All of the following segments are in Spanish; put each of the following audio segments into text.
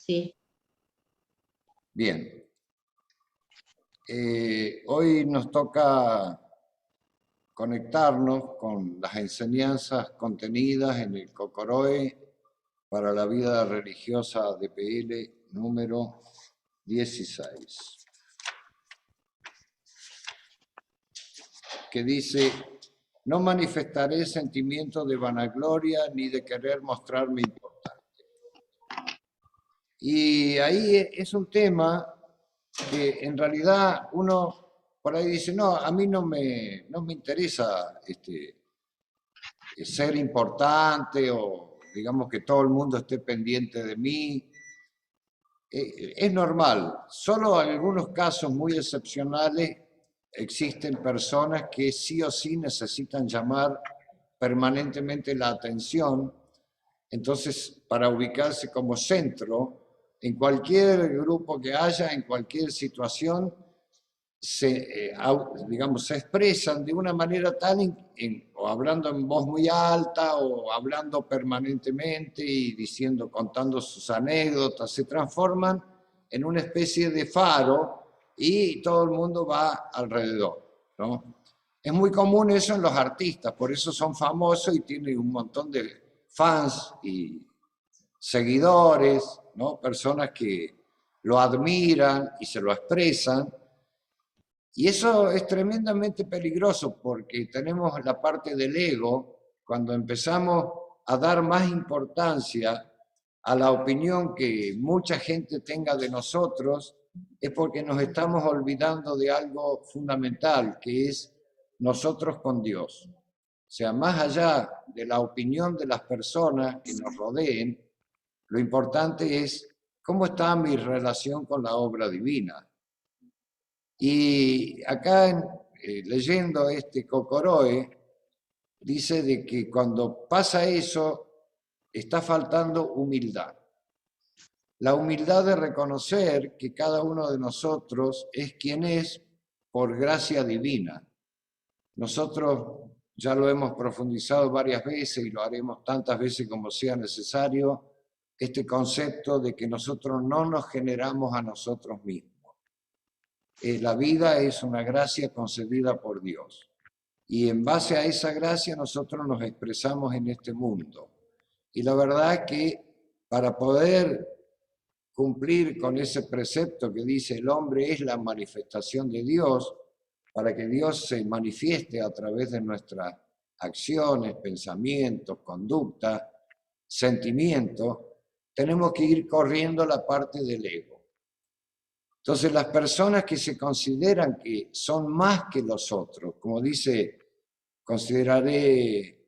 Sí. Bien. Hoy nos toca conectarnos con las enseñanzas contenidas en el Cocoroe para la vida religiosa de PL número 16, que dice: no manifestaré sentimientos de vanagloria ni de querer mostrarme importante. Y ahí es un tema que en realidad uno por ahí dice, no, a mí no me interesa ser importante o digamos que todo el mundo esté pendiente de mí. Es normal, solo en algunos casos muy excepcionales existen personas que sí o sí necesitan llamar permanentemente la atención. Entonces, para ubicarse como centro, en cualquier grupo que haya, en cualquier situación, digamos, se expresan de una manera tal, o hablando en voz muy alta, o hablando permanentemente y diciendo, contando sus anécdotas, se transforman en una especie de faro y todo el mundo va alrededor, ¿no? Es muy común eso en los artistas, por eso son famosos y tienen un montón de fans y seguidores, ¿no? Personas que lo admiran y se lo expresan. Y eso es tremendamente peligroso porque tenemos la parte del ego, cuando empezamos a dar más importancia a la opinión que mucha gente tenga de nosotros, es porque nos estamos olvidando de algo fundamental, que es nosotros con Dios. O sea, más allá de la opinión de las personas que nos rodeen, lo importante es cómo está mi relación con la obra divina. Y acá, leyendo este Cocoroe, dice de que cuando pasa eso, está faltando humildad. La humildad de reconocer que cada uno de nosotros es quien es por gracia divina. Nosotros ya lo hemos profundizado varias veces y lo haremos tantas veces como sea necesario, este concepto de que nosotros no nos generamos a nosotros mismos. La vida es una gracia concedida por Dios. Y en base a esa gracia nosotros nos expresamos en este mundo. Y la verdad es que para poder cumplir con ese precepto que dice el hombre es la manifestación de Dios, para que Dios se manifieste a través de nuestras acciones, pensamientos, conducta, sentimientos, tenemos que ir corriendo la parte del ego. Entonces las personas que se consideran que son más que los otros, como dice, consideraré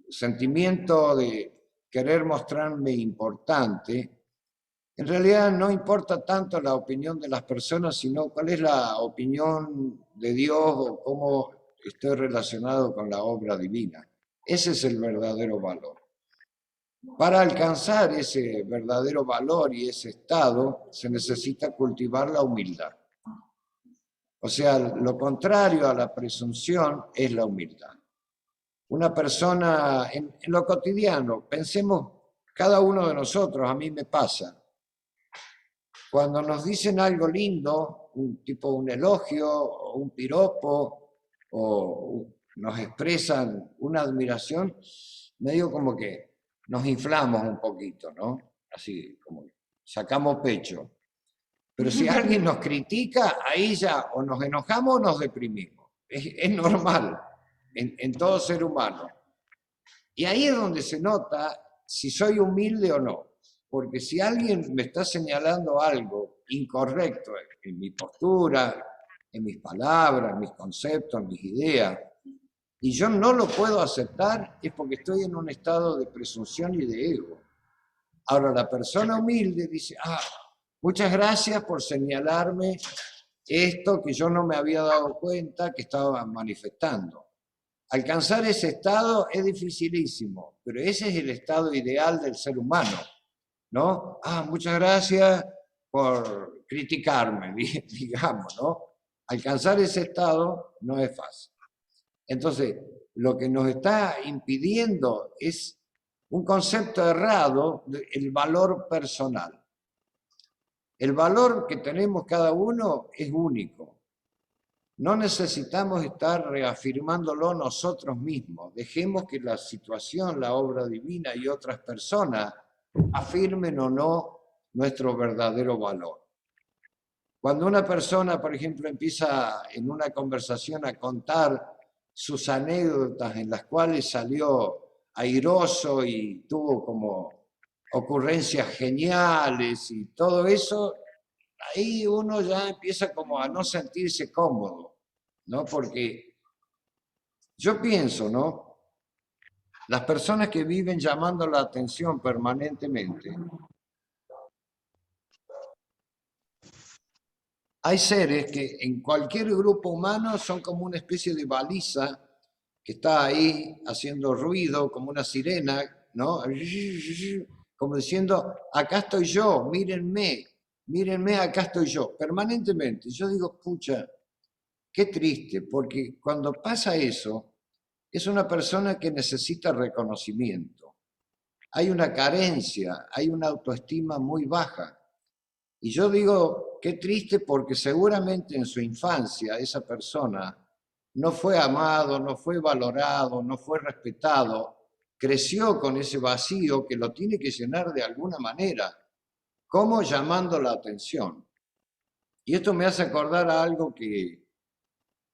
sentimiento de querer mostrarme importante, en realidad no importa tanto la opinión de las personas, sino cuál es la opinión de Dios o cómo estoy relacionado con la obra divina. Ese es el verdadero valor. Para alcanzar ese verdadero valor y ese estado, se necesita cultivar la humildad. O sea, lo contrario a la presunción es la humildad. Una persona, en lo cotidiano, pensemos, cada uno de nosotros, a mí me pasa, cuando nos dicen algo lindo, tipo un elogio, o un piropo, o nos expresan una admiración, medio como que nos inflamos un poquito, ¿no? Así como sacamos pecho. Pero si alguien nos critica, ahí ya o nos enojamos o nos deprimimos. Es normal en todo ser humano. Y ahí es donde se nota si soy humilde o no. Porque si alguien me está señalando algo incorrecto en mi postura, en mis palabras, en mis conceptos, en mis ideas, y yo no lo puedo aceptar, es porque estoy en un estado de presunción y de ego. Ahora, la persona humilde dice, muchas gracias por señalarme esto que yo no me había dado cuenta que estaba manifestando. Alcanzar ese estado es dificilísimo, pero ese es el estado ideal del ser humano, ¿no? Muchas gracias por criticarme, digamos, ¿no? Alcanzar ese estado no es fácil. Entonces, lo que nos está impidiendo es un concepto errado del valor personal. El valor que tenemos cada uno es único. No necesitamos estar reafirmándolo nosotros mismos. Dejemos que la situación, la obra divina y otras personas afirmen o no nuestro verdadero valor. Cuando una persona, por ejemplo, empieza en una conversación a contar sus anécdotas en las cuales salió airoso y tuvo como ocurrencias geniales y todo eso, ahí uno ya empieza como a no sentirse cómodo, ¿no? Porque yo pienso, ¿no? Las personas que viven llamando la atención permanentemente, hay seres que en cualquier grupo humano son como una especie de baliza que está ahí haciendo ruido, como una sirena, ¿no? Como diciendo, acá estoy yo, mírenme, acá estoy yo, permanentemente. Yo digo, pucha, qué triste, porque cuando pasa eso, es una persona que necesita reconocimiento. Hay una carencia, hay una autoestima muy baja. Y yo digo, qué triste porque seguramente en su infancia esa persona no fue amado, no fue valorado, no fue respetado, creció con ese vacío que lo tiene que llenar de alguna manera. ¿Cómo? Llamando la atención. Y esto me hace acordar a algo que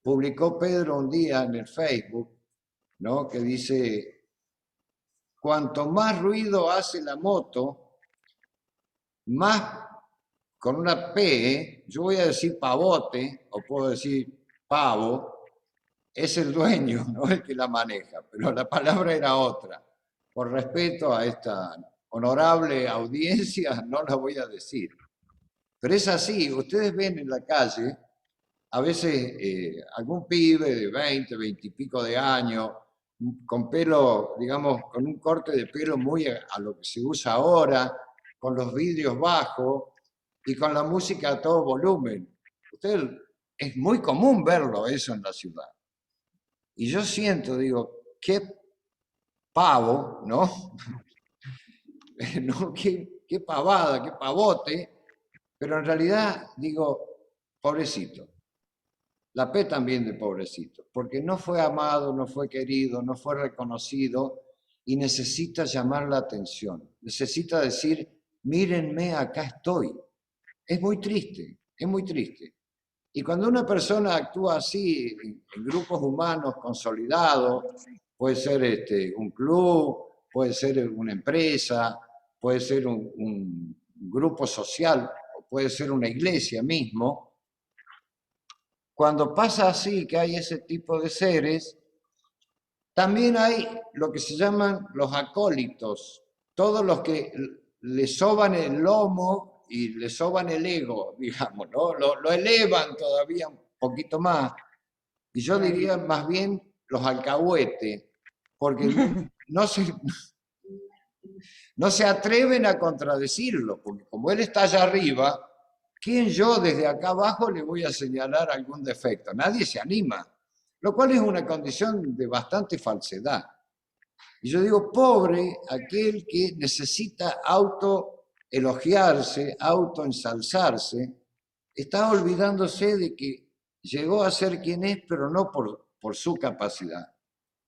publicó Pedro un día en el Facebook, ¿no? Que dice, cuanto más ruido hace la moto, más con una P, yo voy a decir pavote, o puedo decir pavo, es el dueño, no el que la maneja, pero la palabra era otra. Por respeto a esta honorable audiencia, no la voy a decir. Pero es así, ustedes ven en la calle, a veces algún pibe de 20, 20 y pico de años, con pelo, digamos, con un corte de pelo muy a lo que se usa ahora, con los vidrios bajos y con la música a todo volumen. Usted, es muy común verlo eso en la ciudad. Y yo siento, digo, qué pavo, ¿no? ¿No? Qué pavada, qué pavote, pero en realidad digo, pobrecito. La P también de pobrecito, porque no fue amado, no fue querido, no fue reconocido y necesita llamar la atención. Necesita decir, mírenme, acá estoy. Es muy triste, es muy triste. Y cuando una persona actúa así en grupos humanos consolidados, puede ser un club, puede ser una empresa, puede ser un grupo social, o puede ser una iglesia mismo, cuando pasa así, que hay ese tipo de seres, también hay lo que se llaman los acólitos, todos los que le soban el lomo y le soban el ego, digamos, ¿no? Lo elevan todavía un poquito más. Y yo diría más bien los alcahuetes, porque no se atreven a contradecirlo, porque como él está allá arriba, ¿quién yo desde acá abajo le voy a señalar algún defecto? Nadie se anima, lo cual es una condición de bastante falsedad. Y yo digo, pobre aquel que necesita autoelogiarse, autoensalzarse, está olvidándose de que llegó a ser quien es, pero no por su capacidad.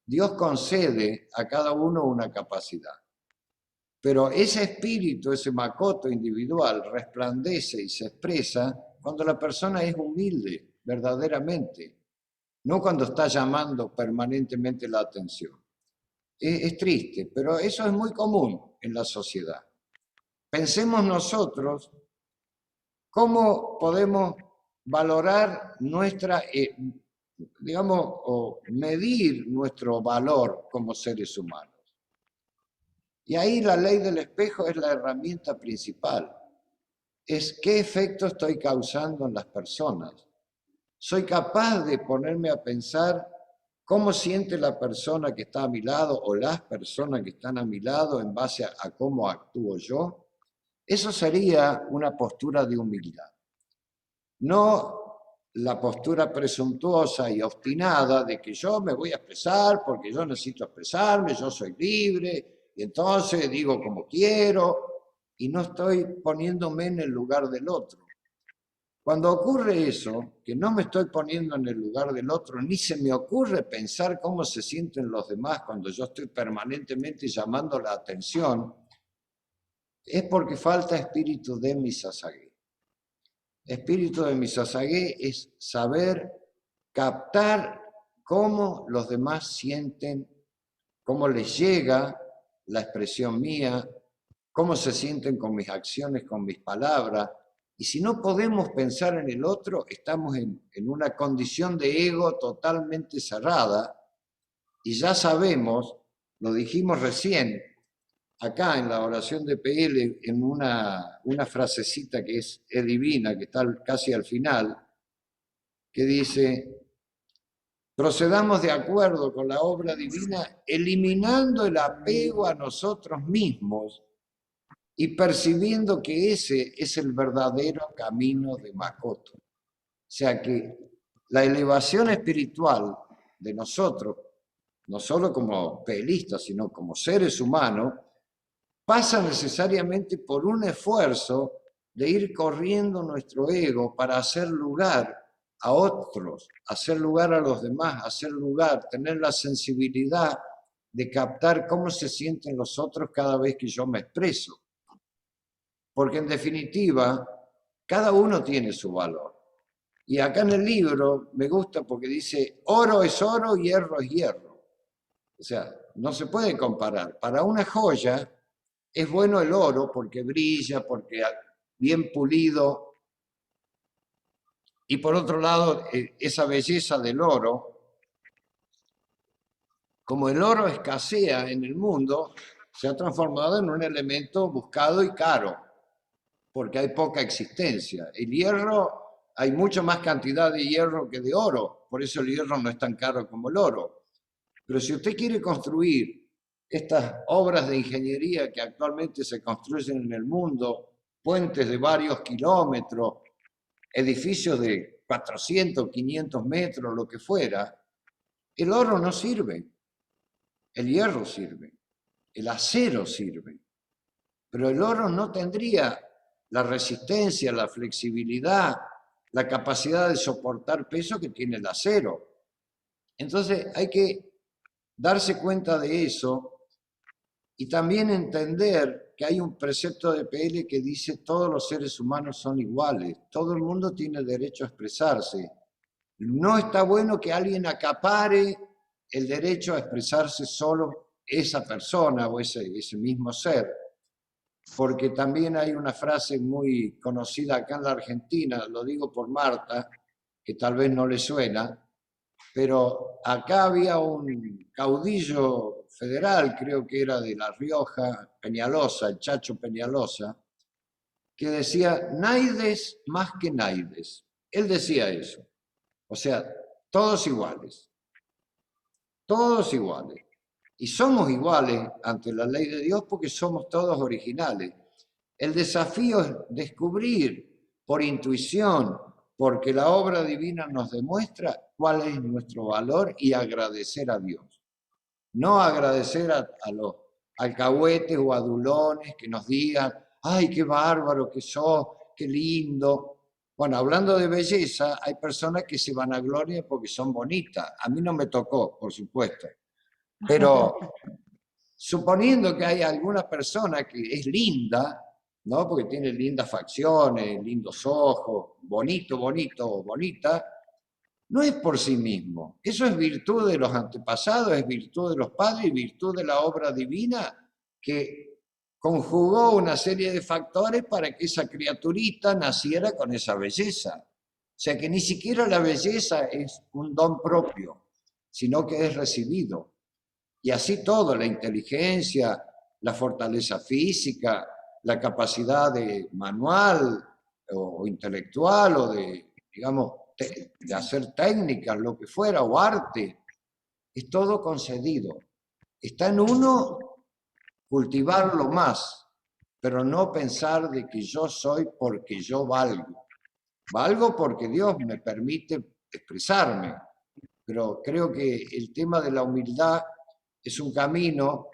Dios concede a cada uno una capacidad. Pero ese espíritu, ese makoto individual, resplandece y se expresa cuando la persona es humilde, verdaderamente, no cuando está llamando permanentemente la atención. Es triste, pero eso es muy común en la sociedad. Pensemos nosotros cómo podemos valorar nuestra, digamos, o medir nuestro valor como seres humanos. Y ahí la ley del espejo es la herramienta principal. Es qué efecto estoy causando en las personas. Soy capaz de ponerme a pensar cómo siente la persona que está a mi lado o las personas que están a mi lado en base a cómo actúo yo. Eso sería una postura de humildad. No la postura presuntuosa y obstinada de que yo me voy a expresar porque yo necesito expresarme, yo soy libre, Y entonces digo como quiero y no estoy poniéndome en el lugar del otro. Cuando ocurre eso, que no me estoy poniendo en el lugar del otro, ni se me ocurre pensar cómo se sienten los demás cuando yo estoy permanentemente llamando la atención, es porque falta espíritu de Misasagé. Espíritu de Misasagé es saber captar cómo los demás sienten, cómo les llega la expresión mía, cómo se sienten con mis acciones, con mis palabras. Y si no podemos pensar en el otro, estamos en una condición de ego totalmente cerrada y ya sabemos, lo dijimos recién, acá en la oración de PL, en una frasecita que es divina, que está casi al final, que dice: procedamos de acuerdo con la obra divina, eliminando el apego a nosotros mismos y percibiendo que ese es el verdadero camino de Makoto. O sea que la elevación espiritual de nosotros, no solo como pelistas, sino como seres humanos, pasa necesariamente por un esfuerzo de ir corriendo nuestro ego para hacer lugar a otros, hacer lugar a los demás, hacer lugar, tener la sensibilidad de captar cómo se sienten los otros cada vez que yo me expreso. Porque en definitiva, cada uno tiene su valor. Y acá en el libro me gusta porque dice, oro es oro, hierro es hierro. O sea, no se puede comparar. Para una joya es bueno el oro porque brilla, porque bien pulido. Y por otro lado, esa belleza del oro, como el oro escasea en el mundo, se ha transformado en un elemento buscado y caro, porque hay poca existencia. El hierro, hay mucha más cantidad de hierro que de oro, por eso el hierro no es tan caro como el oro. Pero si usted quiere construir estas obras de ingeniería que actualmente se construyen en el mundo, puentes de varios kilómetros, edificios de 400, 500 metros, lo que fuera, el oro no sirve, el hierro sirve, el acero sirve, pero el oro no tendría la resistencia, la flexibilidad, la capacidad de soportar peso que tiene el acero. Entonces hay que darse cuenta de eso y también entender que hay un precepto de PL que dice todos los seres humanos son iguales, todo el mundo tiene derecho a expresarse. No está bueno que alguien acapare el derecho a expresarse solo esa persona o ese mismo ser, porque también hay una frase muy conocida acá en la Argentina, lo digo por Marta, que tal vez no le suena, pero acá había un caudillo federal, creo que era de La Rioja, Peñalosa, el Chacho Peñalosa, que decía, naides más que naides. Él decía eso. O sea, todos iguales. Todos iguales. Y somos iguales ante la ley de Dios porque somos todos originales. El desafío es descubrir por intuición, porque la obra divina nos demuestra cuál es nuestro valor y agradecer a Dios. No agradecer a los alcahuetes o adulones que nos digan, ay, qué bárbaro que sos, qué lindo. Bueno, hablando de belleza, hay personas que se vanaglorian porque son bonitas. A mí no me tocó, por supuesto. Pero suponiendo que hay alguna persona que es linda, ¿no? Porque tiene lindas facciones, lindos ojos, bonito, bonito, bonita, no es por sí mismo. Eso es virtud de los antepasados, es virtud de los padres, virtud de la obra divina que conjugó una serie de factores para que esa criaturita naciera con esa belleza. O sea que ni siquiera la belleza es un don propio, sino que es recibido. Y así todo, la inteligencia, la fortaleza física, la capacidad de manual o intelectual o de, digamos, de hacer técnicas, lo que fuera, o arte, es todo concedido. Está en uno cultivarlo más, pero no pensar de que yo soy porque yo valgo. Valgo porque Dios me permite expresarme, pero creo que el tema de la humildad es un camino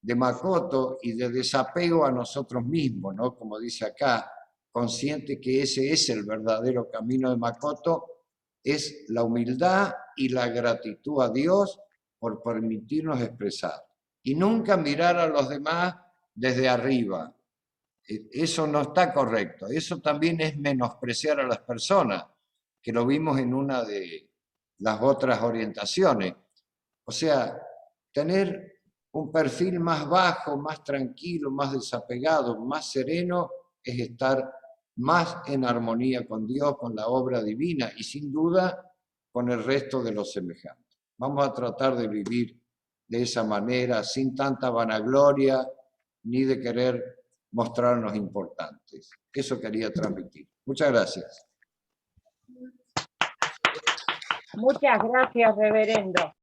de Makoto y de desapego a nosotros mismos, ¿no? Como dice acá, consciente que ese es el verdadero camino de Makoto, es la humildad y la gratitud a Dios por permitirnos expresar. Y nunca mirar a los demás desde arriba. Eso no está correcto. Eso también es menospreciar a las personas, que lo vimos en una de las otras orientaciones. O sea, tener un perfil más bajo, más tranquilo, más desapegado, más sereno, es estar más en armonía con Dios, con la obra divina y sin duda con el resto de los semejantes. Vamos a tratar de vivir de esa manera, sin tanta vanagloria, ni de querer mostrarnos importantes. Eso quería transmitir. Muchas gracias. Muchas gracias, reverendo.